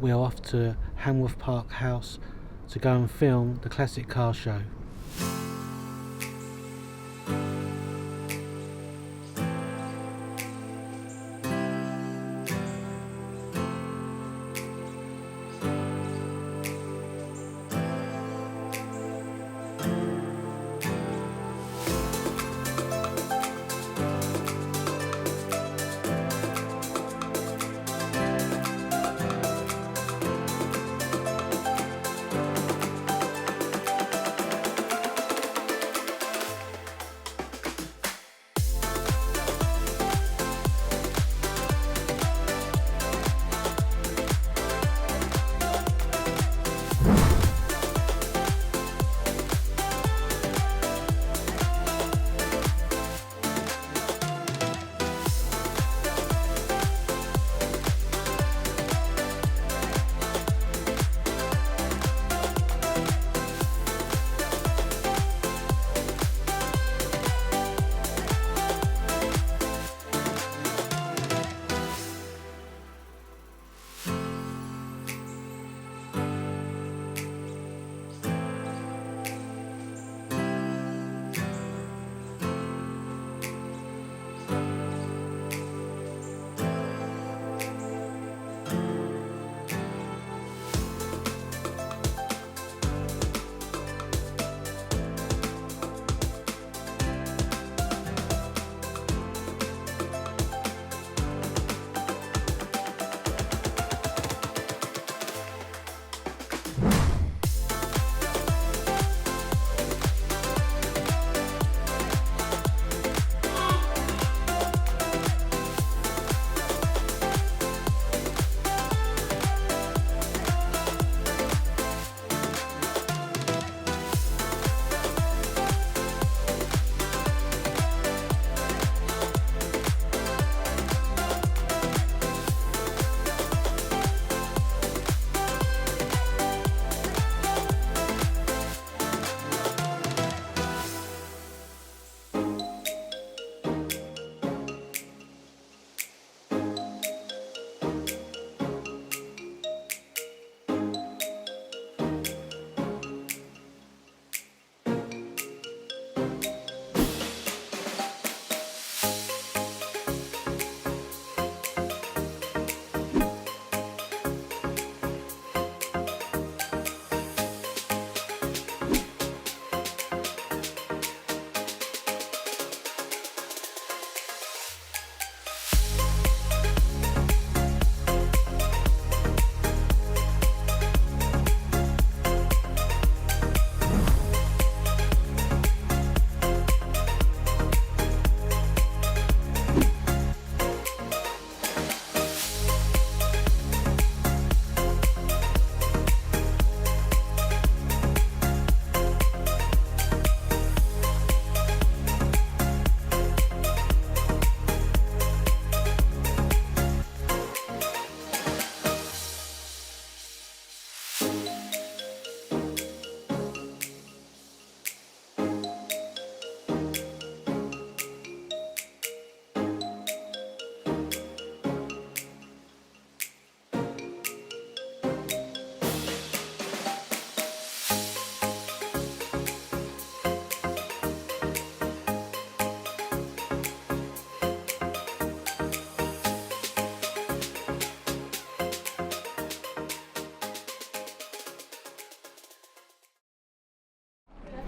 we are off to Hanworth Park house to go and film the classic car show.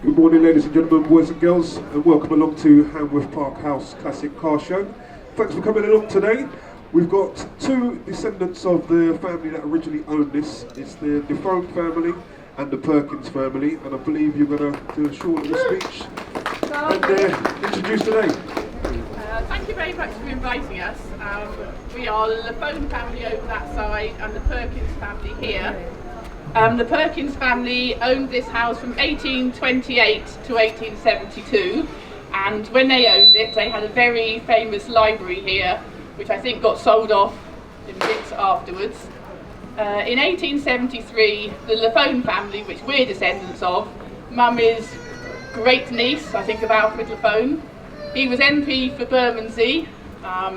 Good morning, ladies and gentlemen, boys and girls, and welcome along to Hanworth Park House Classic Car Show. Thanks for coming along today. We've got two descendants of the family that originally owned this. It's the Defoe family and the Perkins family, and I believe you're going to do a short little speech and introduce the name. Thank you very much for inviting us. We are the Lafone family over that side and the Perkins family here. The Perkins family owned this house from 1828 to 1872, and when they owned it they had a very famous library here which I think got sold off in bits afterwards. In 1873 the Lafone family, which we're descendants of, Mummy's great niece, I think, of Alfred Lafone, he was MP for Bermondsey.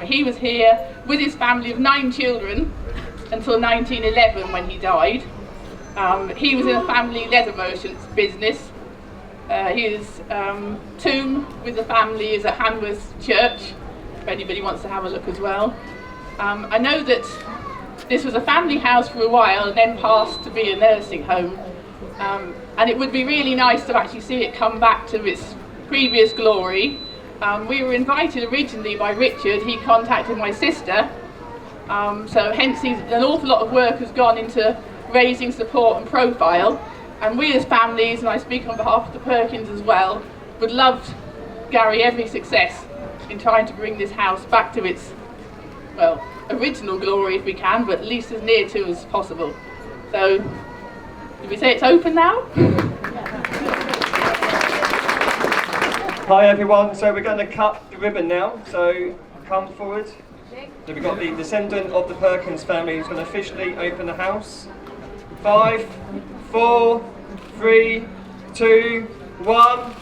He was here with his family of 9 children. until 1911 when he died. He was in a family leather merchant's business. His tomb with the family is at Hanworth Church, if anybody wants to have a look as well. I know that this was a family house for a while and then passed to be a nursing home. And it would be really nice to actually see it come back to its previous glory. We were invited originally by Richard. He contacted my sister. So hence an awful lot of work has gone into raising support and profile. And we as families, and I speak on behalf of the Perkins as well, would love Gary every success in trying to bring this house back to its, well, original glory if we can, but at least as near to as possible. So, did we say it's open now? Hi everyone, so we're going to cut the ribbon now, so come forward. So we've got the descendant of the Perkins family who's going to officially open the house. 5, 4, 3, 2, 1.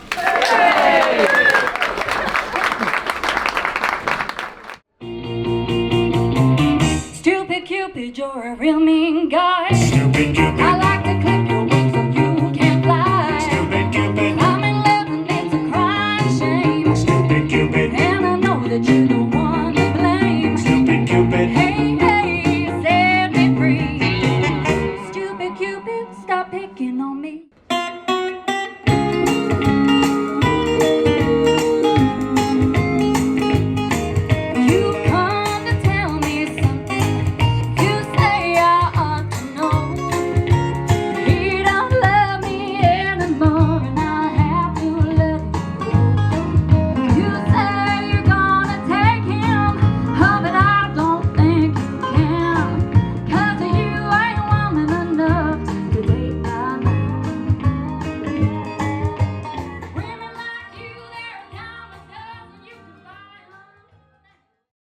Stupid Cupid, you're a real mean guy. Stupid Cupid.